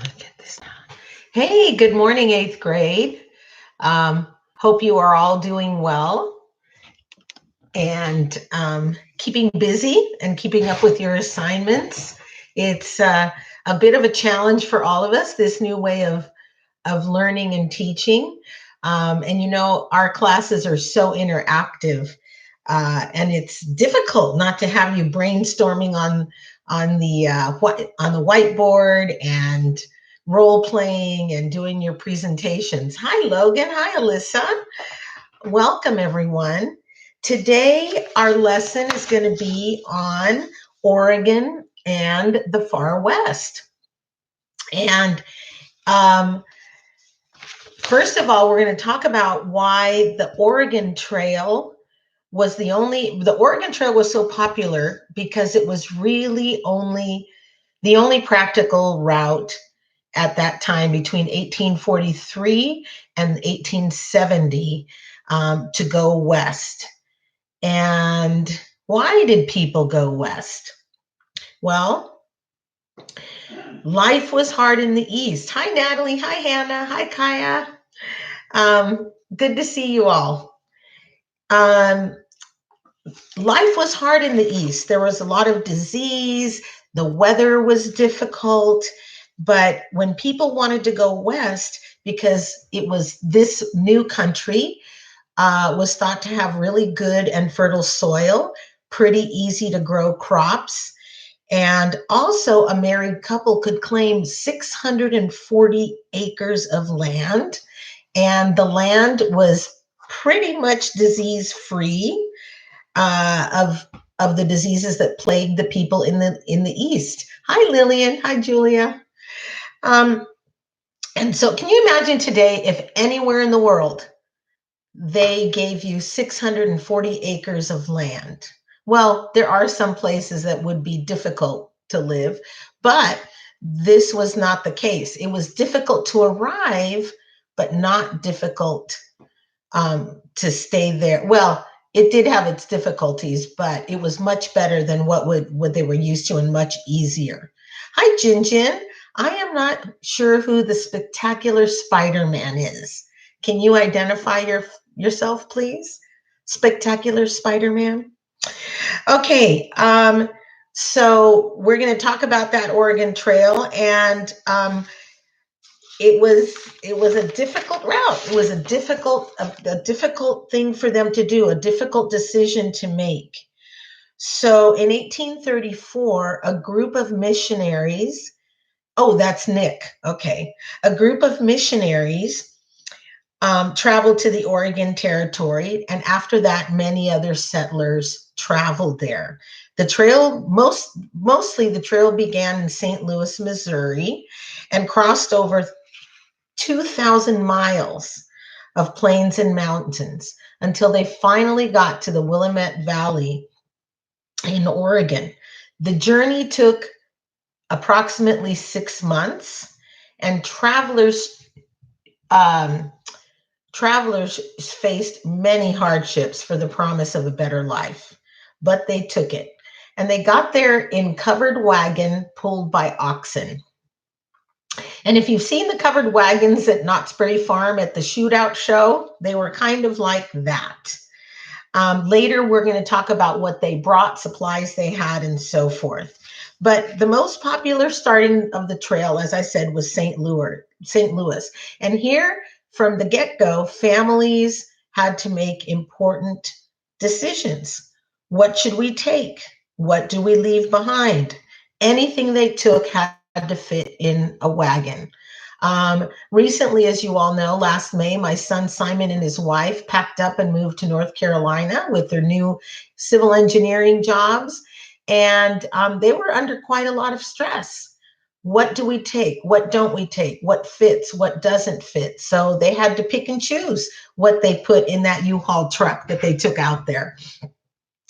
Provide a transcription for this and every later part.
to get this down. Hey, good morning, eighth grade. Hope you are all doing well and keeping busy and keeping up with your assignments. It's a bit of a challenge for all of us, this new way of learning and teaching. And you know, our classes are so interactive, and it's difficult not to have you brainstorming on the whiteboard and role playing and doing your presentations. Hi, Logan. Hi, Alyssa. Welcome, everyone. Today, our lesson is going to be on Oregon and the far west. And um, first of all, we're going to talk about why the Oregon Trail the Oregon Trail was so popular because it was really the only practical route at that time between 1843 and 1870 to go west. And why did people go west? Well, life was hard in the East. Hi, Natalie. Hi, Hannah. Hi, Kaya. Good to see you all. Um, Life was hard in the East. There was a lot of disease. The weather was difficult. But when people wanted to go west, because it was this new country, was thought to have really good and fertile soil, pretty easy to grow crops. And also, a married couple could claim 640 acres of land. And the land was pretty much disease free of the diseases that plagued the people in the East. Hi, Lillian. Hi, Julia. Um, and so, can you imagine today if anywhere in the world they gave you 640 acres of land? Well, there are some places that would be difficult to live, but this was not the case. It was difficult to arrive, but not difficult to stay there. Well, it did have its difficulties, but it was much better than what they were used to and much easier. Hi, Jinjin. I am not sure who the spectacular Spider-Man is. Can you identify yourself, please? Spectacular Spider-Man. Okay, so we're going to talk about that Oregon Trail, and it was a difficult route. It was a difficult thing for them to do, a difficult decision to make. So in 1834, a group of missionaries, oh, that's Nick. Okay. A group of missionaries traveled to the Oregon Territory, and after that, many other settlers traveled there. The trail, mostly the trail began in St. Louis, Missouri, and crossed over 2,000 miles of plains and mountains until they finally got to the Willamette Valley in Oregon. The journey took approximately 6 months, and travelers faced many hardships for the promise of a better life, but they took it. And they got there in covered wagon pulled by oxen. And if you've seen the covered wagons at Knott's Berry Farm at the shootout show, they were kind of like that. Later, we're going to talk about what they brought, supplies they had, and so forth. But the most popular starting of the trail, as I said, was St. Louis. And here, from the get-go, families had to make important decisions. What should we take? What do we leave behind? Anything they took had to fit in a wagon. Recently, as you all know, last May, my son Simon and his wife packed up and moved to North Carolina with their new civil engineering jobs. And they were under quite a lot of stress. What do we take? What don't we take? What fits? What doesn't fit? So they had to pick and choose what they put in that U-Haul truck that they took out there.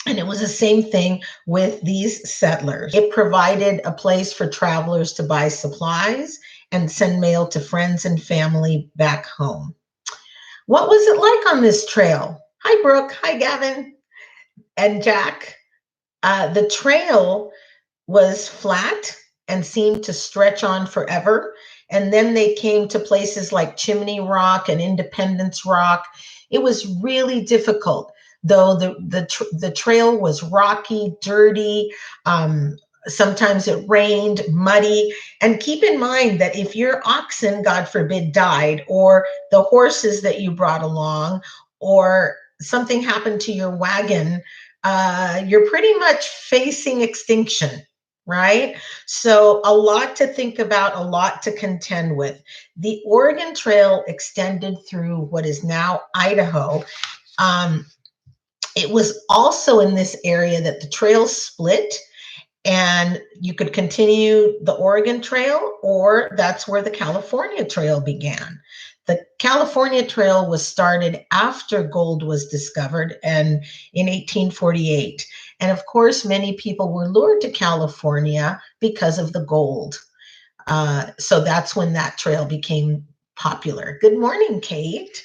And it was the same thing with these settlers. It provided a place for travelers to buy supplies and send mail to friends and family back home. What was it like on this trail? Hi, Brooke. Hi, Gavin and Jack. The trail was flat and seemed to stretch on forever. And then they came to places like Chimney Rock and Independence Rock. It was really difficult, though the trail was rocky, dirty. Um, Sometimes it rained, muddy. And keep in mind that if your oxen, God forbid, died, or the horses that you brought along, or something happened to your wagon, you're pretty much facing extinction, right? So, a lot to think about, a lot to contend with. The Oregon Trail extended through what is now Idaho. Um, it was also in this area that the trail split, and you could continue the Oregon Trail, or that's where the California Trail began. The California Trail was started after gold was discovered and in 1848. And of course, many people were lured to California because of the gold. So that's when that trail became popular. Good morning, Kate.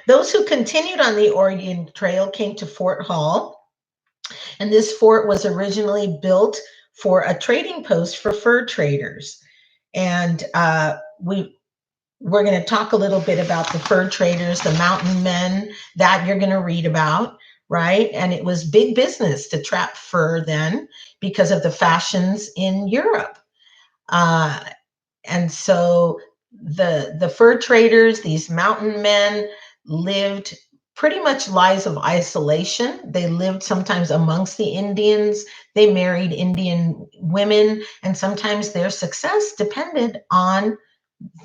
Those who continued on the Oregon Trail came to Fort Hall, and this fort was originally built for a trading post for fur traders. And we're going to talk a little bit about the fur traders, the mountain men that you're going to read about, right? And it was big business to trap fur then because of the fashions in Europe. Uh, and so the fur traders, these mountain men, lived pretty much lives of isolation. They lived sometimes amongst the Indians. They married Indian women, and sometimes their success depended on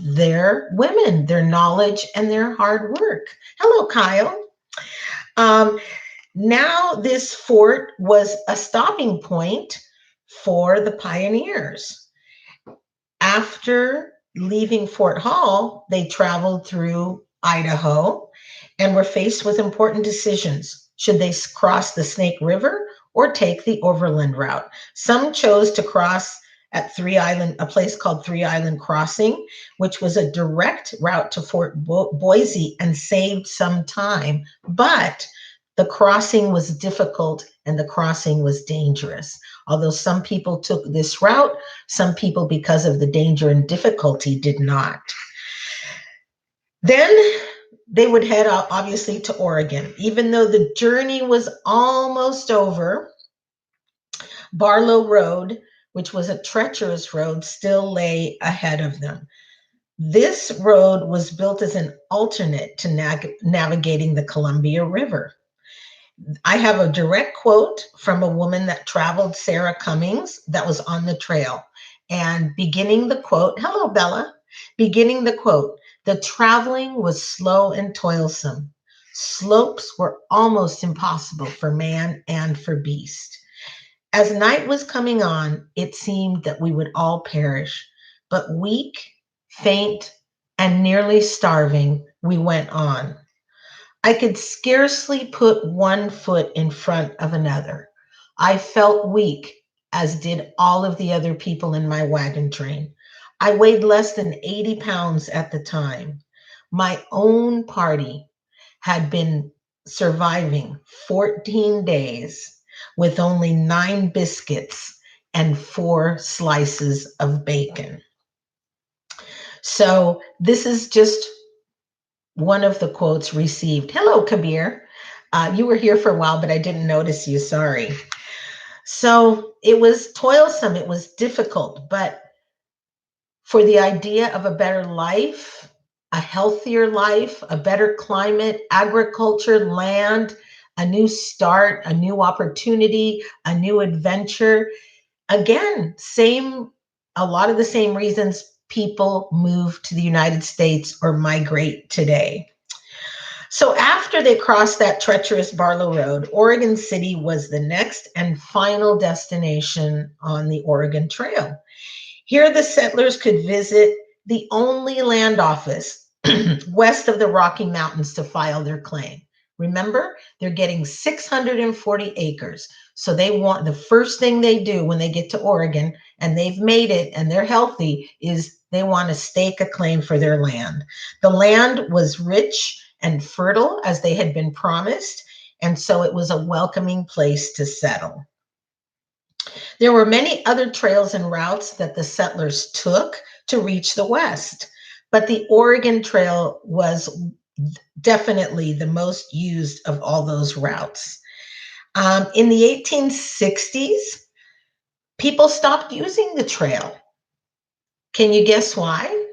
their women, their knowledge, and their hard work. Hello, Kyle. Um, Now, this fort was a stopping point for the pioneers. After leaving Fort Hall, they traveled through Idaho and were faced with important decisions. Should they cross the Snake River or take the overland route? Some chose to cross at Three Island, a place called Three Island Crossing, which was a direct route to Fort Boise and saved some time. But the crossing was difficult and the crossing was dangerous. Although some people took this route, some people, because of the danger and difficulty, did not. Then they would head out, obviously, to Oregon. Even though the journey was almost over, Barlow Road, which was a treacherous road, still lay ahead of them. This road was built as an alternate to navigating the Columbia River. I have a direct quote from a woman that traveled, Sarah Cummings, that was on the trail. And beginning the quote, hello, Bella. Beginning the quote, the traveling was slow and toilsome. Slopes were almost impossible for man and for beast. As night was coming on, it seemed that we would all perish. But weak, faint, and nearly starving, we went on. I could scarcely put one foot in front of another. I felt weak, as did all of the other people in my wagon train. I weighed less than 80 pounds at the time. My own party had been surviving 14 days with only 9 biscuits and 4 slices of bacon. So this is just one of the quotes received. Hello, Kabir. You were here for a while, but I didn't notice you. Sorry. So it was toilsome. It was difficult. But for the idea of a better life, a healthier life, a better climate, agriculture, land, a new start, a new opportunity, a new adventure. Again, a lot of the same reasons people move to the United States or migrate today. So after they crossed that treacherous Barlow Road, Oregon City was the next and final destination on the Oregon Trail. Here, the settlers could visit the only land office west of the Rocky Mountains to file their claim. Remember, they're getting 640 acres. So the first thing they do when they get to Oregon and they've made it and they're healthy is they want to stake a claim for their land. The land was rich and fertile as they had been promised, and so it was a welcoming place to settle. There were many other trails and routes that the settlers took to reach the West, but the Oregon Trail was definitely the most used of all those routes. In the 1860s, people stopped using the trail. Can you guess why?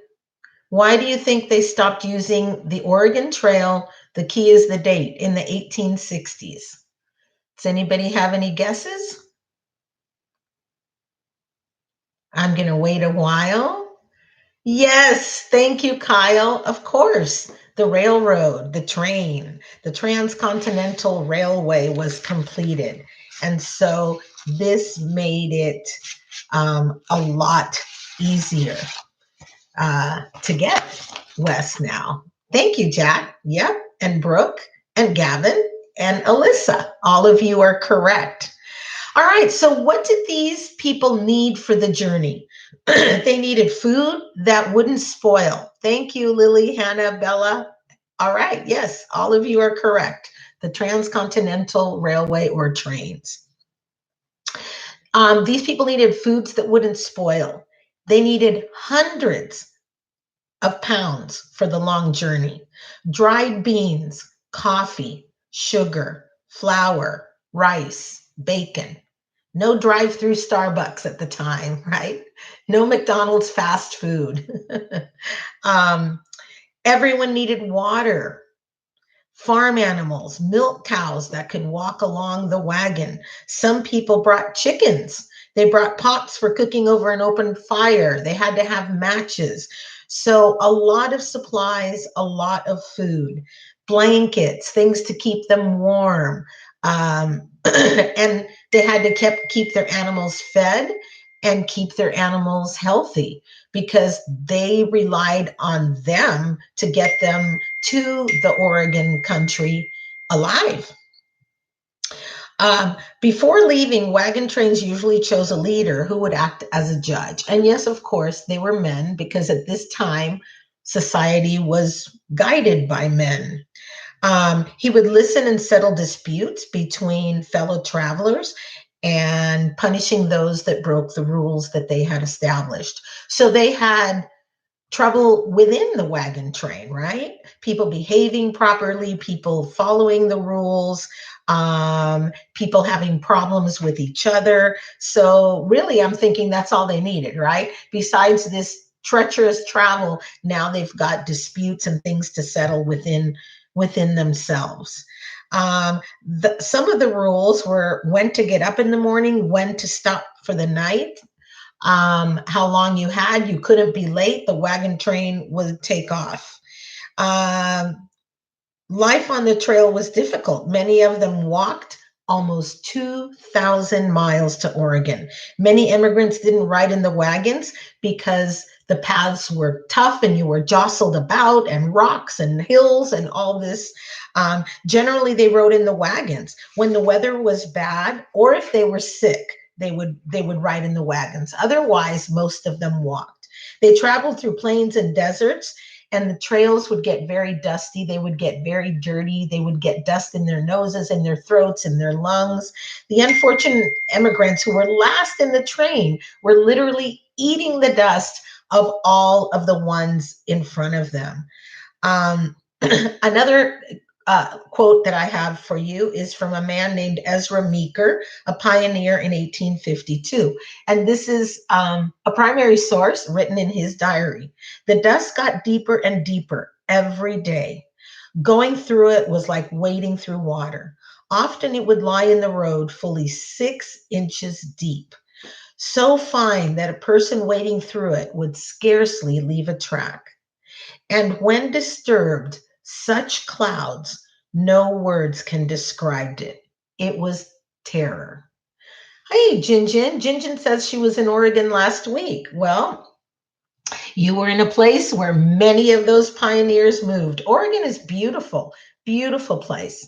Why do you think they stopped using the Oregon Trail? The key is the date, in the 1860s. Does anybody have any guesses? I'm going to wait a while. Yes, thank you, Kyle. Of course, the railroad, the train, the Transcontinental Railway was completed. And so this made it a lot easier to get west now. Thank you, Jack. Yep. And Brooke and Gavin and Alyssa. All of you are correct. All right. So, what did these people need for the journey? They needed food that wouldn't spoil. Thank you, Lily, Hannah, Bella. All right. Yes, all of you are correct. The Transcontinental Railway or trains. These people needed foods that wouldn't spoil. They needed hundreds of pounds for the long journey. Dried beans, coffee, sugar, flour, rice, bacon. No drive through Starbucks at the time, right? No McDonald's fast food. um, Everyone needed water, farm animals, milk cows that could walk along the wagon. Some people brought chickens. They brought pots for cooking over an open fire. They had to have matches. So, a lot of supplies, a lot of food, blankets, things to keep them warm. And they had to keep their animals fed and keep their animals healthy because they relied on them to get them to the Oregon country alive. Before leaving, wagon trains usually chose a leader who would act as a judge. And yes, of course, they were men because at this time, society was guided by men. He would listen and settle disputes between fellow travelers and punishing those that broke the rules that they had established. So they had trouble within the wagon train, right? People behaving properly, people following the rules, people having problems with each other. So, really, I'm thinking that's all they needed, right? Besides this treacherous travel, now they've got disputes and things to settle within themselves. Some of the rules were when to get up in the morning, when to stop for the night, how long you had. You couldn't be late. The wagon train would take off. Life on the trail was difficult. Many of them walked almost 2,000 miles to Oregon. Many immigrants didn't ride in the wagons because the paths were tough and you were jostled about and rocks and hills and all this. Generally, they rode in the wagons. When the weather was bad or if they were sick, they would ride in the wagons. Otherwise, most of them walked. They traveled through plains and deserts, and the trails would get very dusty. They would get very dirty. They would get dust in their noses, in their throats, in their lungs. The unfortunate immigrants who were last in the train were literally eating the dust of all of the ones in front of them. Another quote that I have for you is from a man named Ezra Meeker, a pioneer in 1852. And this is a primary source written in his diary. The dust got deeper and deeper every day. Going through it was like wading through water. Often it would lie in the road fully 6 inches deep, so fine that a person wading through it would scarcely leave a track. And when disturbed, such clouds, no words can describe it. It was terror. Hey, Jinjin. Jinjin says she was in Oregon last week. Well, you were in a place where many of those pioneers moved. Oregon is beautiful, beautiful place.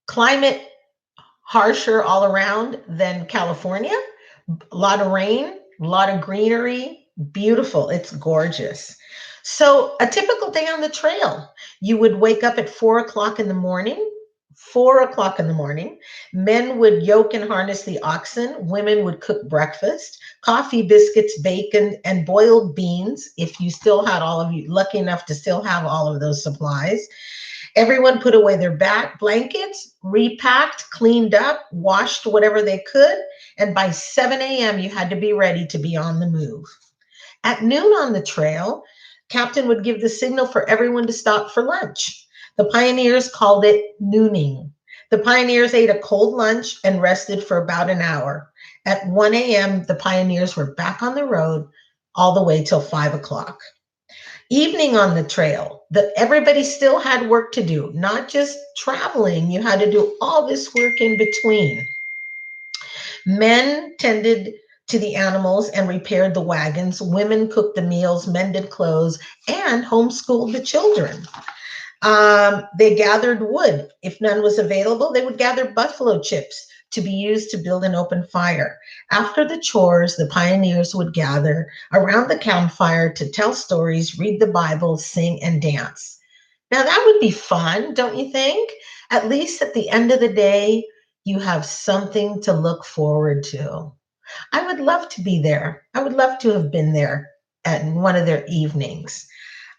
Climate harsher all around than California. A lot of rain, a lot of greenery, beautiful. It's gorgeous. So, a typical day on the trail, you would wake up at 4 o'clock in the morning 4 o'clock in the morning. Men would yoke and harness the oxen. Women would cook breakfast, coffee, biscuits, bacon, and boiled beans. If you still had all of you, lucky enough to still have all of those supplies. Everyone put away their back blankets, repacked, cleaned up, washed whatever they could. And by 7 a.m., you had to be ready to be on the move. At noon on the trail, Captain would give the signal for everyone to stop for lunch. The pioneers called it nooning. The pioneers ate a cold lunch and rested for about an hour. At 1 a.m., the pioneers were back on the road all the way till 5 o'clock. Evening on the trail, everybody still had work to do, not just traveling. You had to do all this work in between. Men tended to the animals and repaired the wagons. Women cooked the meals, mended clothes, and homeschooled the children. They gathered wood. If none was available, they would gather buffalo chips to be used to build an open fire. After the chores, the pioneers would gather around the campfire to tell stories, read the Bible, sing, and dance. Now, that would be fun, don't you think? At least at the end of the day, you have something to look forward to. I would love to be there. I would love to have been there at one of their evenings.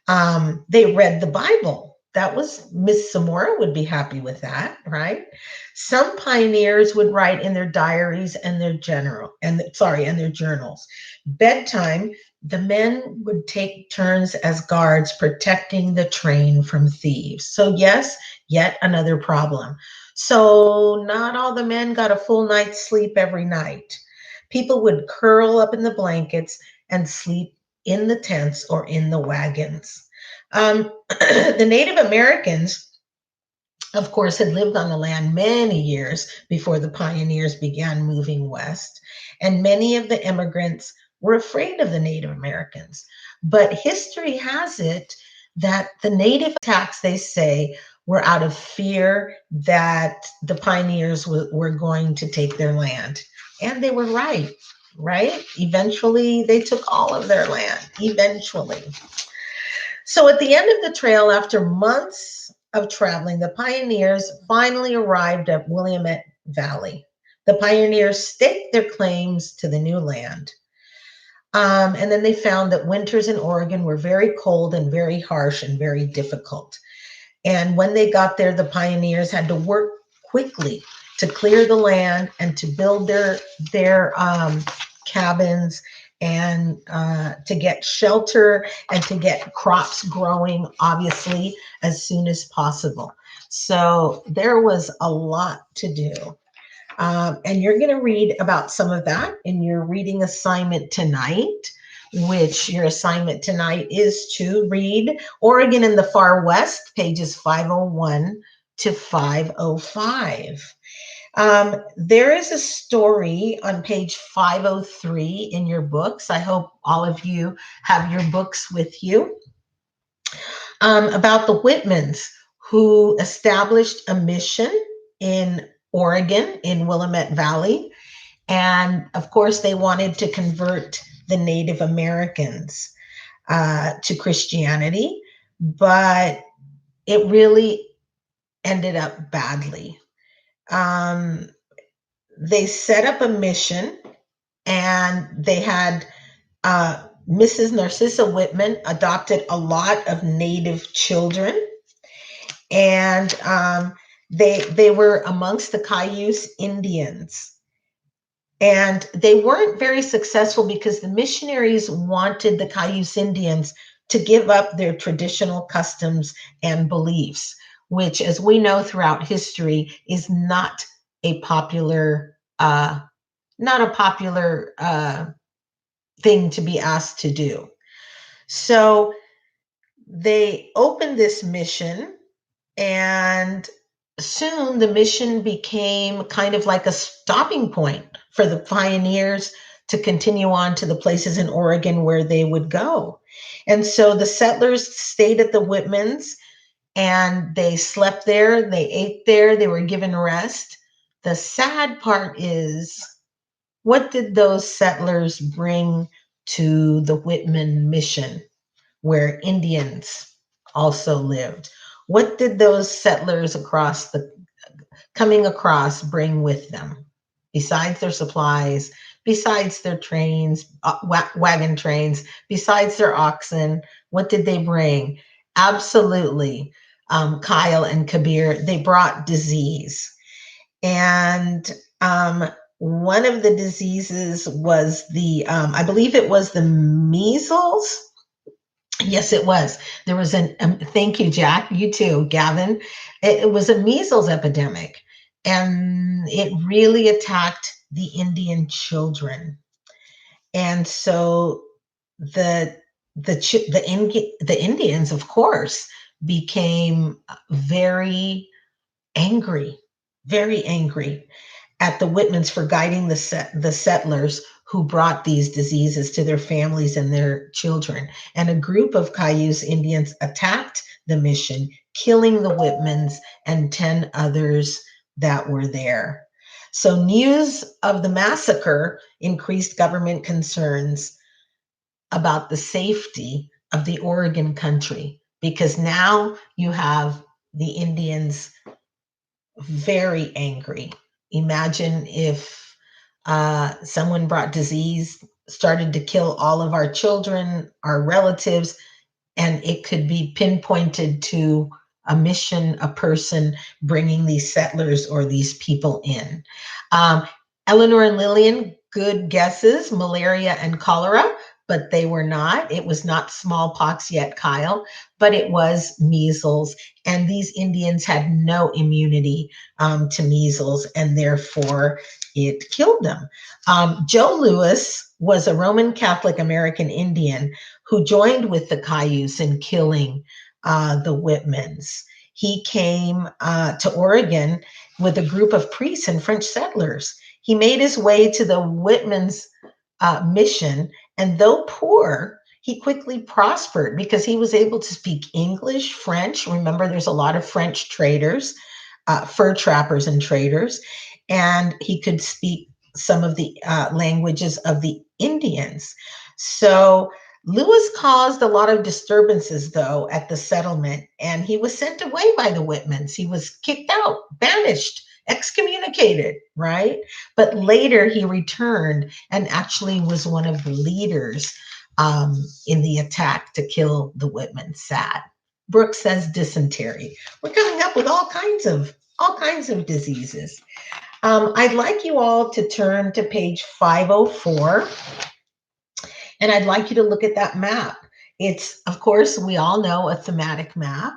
They read the Bible. That was Miss Zamora would be happy with that, right? Some pioneers would write in their diaries and their and their journals. Bedtime, the men would take turns as guards protecting the train from thieves. So yes, yet another problem. So not all the men got a full night's sleep every night. People would curl up in the blankets and sleep in the tents or in the wagons. The Native Americans, of course, had lived on the land many years before the pioneers began moving west, and many of the immigrants were afraid of the Native Americans. But history has it that the native attacks, they say, were out of fear that the pioneers were going to take their land. And they were right, right? Eventually, they took all of their land, eventually. So at the end of the trail, after months of traveling, the pioneers finally arrived at Willamette Valley. The pioneers staked their claims to the new land. And then they found that winters in Oregon were very cold and very harsh and very difficult. And when they got there, the pioneers had to work quickly to clear the land and to build their cabins and to get shelter and to get crops growing, obviously, as soon as possible. So there was a lot to do. And you're going to read about some of that in your reading assignment tonight, which your assignment tonight is to read Oregon in the Far West, pages 501 to 505. There is a story on page 503 in your books. I hope all of you have your books with you, about the Whitmans who established a mission in Oregon, in Willamette Valley. And of course, they wanted to convert the Native Americans to Christianity, but it really ended up badly. They set up a mission, and they had Mrs. Narcissa Whitman adopted a lot of Native children, and they were amongst the Cayuse Indians. And they weren't very successful because the missionaries wanted the Cayuse Indians to give up their traditional customs and beliefs, which, as we know throughout history, is not a popular thing to be asked to do. So they opened this mission, and soon the mission became kind of like a stopping point for the pioneers to continue on to the places in Oregon where they would go. And so the settlers stayed at the Whitmans, and they slept there, they ate there, they were given rest. The sad part is, what did those settlers bring to the Whitman mission where Indians also lived? What did those settlers across coming across bring with them, besides their supplies, besides their trains, wagon trains, besides their oxen? What did they bring? Absolutely, Kyle and Kabir, they brought disease. And one of the diseases was I believe it was the measles. Yes, it was. There was thank you, Jack. You too, Gavin. It was a measles epidemic, and it really attacked the Indian children. And so the the Indians, of course, became angry, very angry at the Whitmans for guiding the settlers who brought these diseases to their families and their children. And a group of Cayuse Indians attacked the mission, killing the Whitmans and 10 others that were there. So news of the massacre increased government concerns about the safety of the Oregon country, because now you have the Indians very angry. Imagine if someone brought disease, started to kill all of our children, our relatives, and it could be pinpointed to a mission, a person bringing these settlers or these people in. Um, Eleanor and Lillian, good guesses, malaria and cholera, but they were not. It was not smallpox yet, Kyle, but it was measles. And these Indians had no immunity to measles, and therefore it killed them. Joe Louis was a Roman Catholic American Indian who joined with the Cayuse in killing the Whitmans. He came to Oregon with a group of priests and French settlers. He made his way to the Whitmans' mission, and though poor, he quickly prospered because he was able to speak English, French. Remember, there's a lot of French traders, fur trappers and traders, and he could speak some of the languages of the Indians. So Lewis caused a lot of disturbances, though, at the settlement, and he was sent away by the Whitmans. He was kicked out, banished, excommunicated, right? But later he returned and actually was one of the leaders in the attack to kill the Whitmans. Sad. Brooks says dysentery. We're coming up with all kinds of diseases. I'd like you all to turn to page 504. And I'd like you to look at that map. It's, of course, we all know, a thematic map,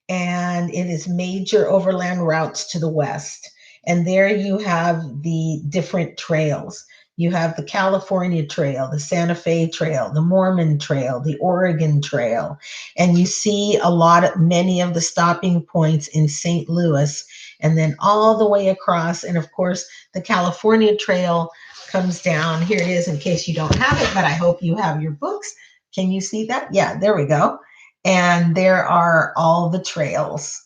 and it is major overland routes to the west. And there you have the different trails. You have the California Trail, the Santa Fe Trail, the Mormon Trail, the Oregon Trail. And you see many of the stopping points in St. Louis, and then all the way across. And of course, the California Trail comes down. Here it is in case you don't have it, but I hope you have your books. Can you see that? Yeah, there we go. And there are all the trails.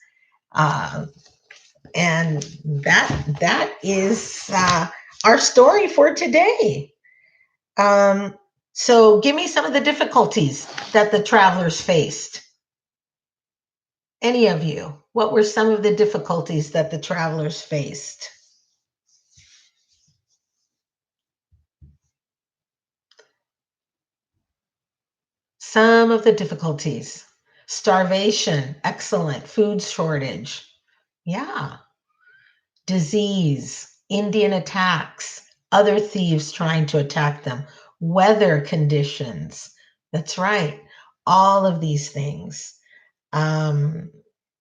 And that is our story for today. So give me some of the difficulties that the travelers faced. Any of you, what were some of the difficulties that the travelers faced? Some of the difficulties. Starvation, excellent. Food shortage, yeah. Disease, Indian attacks, other thieves trying to attack them, weather conditions. That's right. All of these things.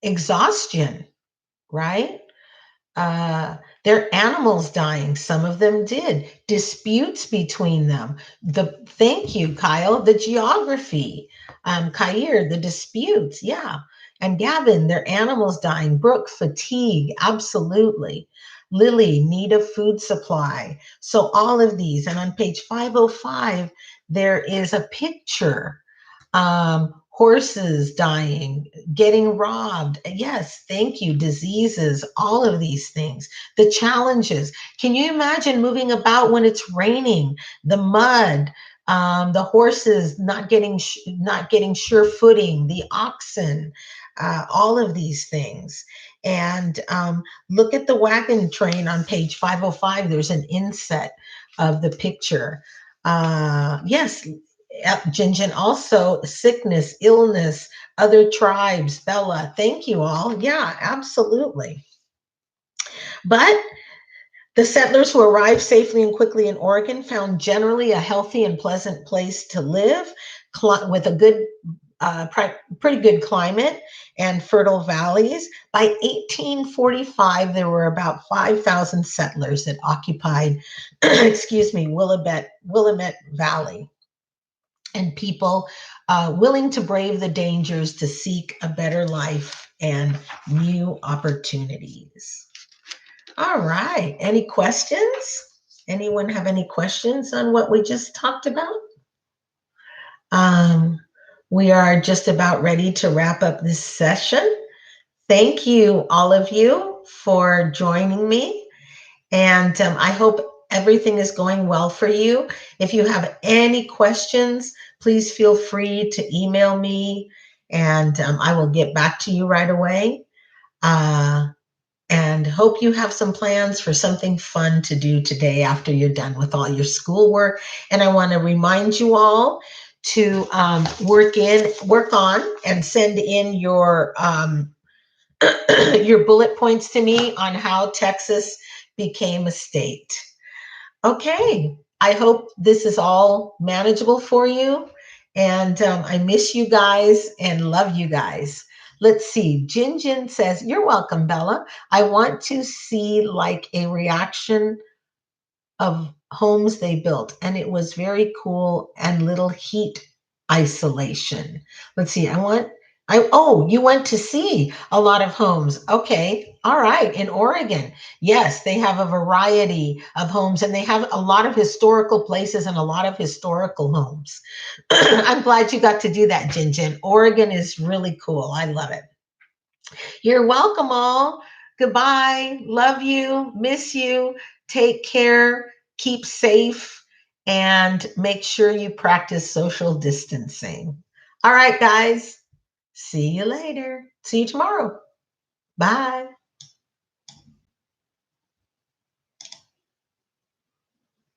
Exhaustion, right? Their animals dying. Some of them did. Disputes between them. Thank you, Kyle. The geography. Kair, the disputes. Yeah. And Gavin, their animals dying. Brooke, fatigue. Absolutely. Lily, need of food supply. So all of these. And on page 505, there is a picture. Horses dying, getting robbed. Yes, thank you. Diseases, all of these things. The challenges. Can you imagine moving about when it's raining? The mud, The horses not getting sure footing, the oxen, all of these things. And look at the wagon train on page 505. There's an inset of the picture. Yes, Jinjin, also sickness, illness, other tribes. Bella, thank you all. Yeah, absolutely. But the settlers who arrived safely and quickly in Oregon found generally a healthy and pleasant place to live with a pretty good climate and fertile valleys. By 1845, there were about 5,000 settlers that occupied, excuse me, Willamette Valley, and people willing to brave the dangers to seek a better life and new opportunities. All right. Any questions? Anyone have any questions on what we just talked about? Um, we are just about ready to wrap up this session. Thank you, all of you, for joining me. And I hope everything is going well for you. If you have any questions, please feel free to email me and I will get back to you right away. And hope you have some plans for something fun to do today after you're done with all your schoolwork. And I want to remind you all to work on, and send in your your bullet points to me on how Texas became a state. Okay, I hope this is all manageable for you. And I miss you guys and love you guys. Let's see. Jin Jin says, "You're welcome, Bella. I want to see like a reaction of homes they built, and it was very cool and little heat isolation." Let's see. Oh, you went to see a lot of homes. Okay. All right. In Oregon. Yes, they have a variety of homes, and they have a lot of historical places and a lot of historical homes. I'm glad you got to do that, Jin Jin. Oregon is really cool. I love it. You're welcome, all. Goodbye. Love you. Miss you. Take care. Keep safe. And make sure you practice social distancing. All right, guys. See you later. See you tomorrow. Bye.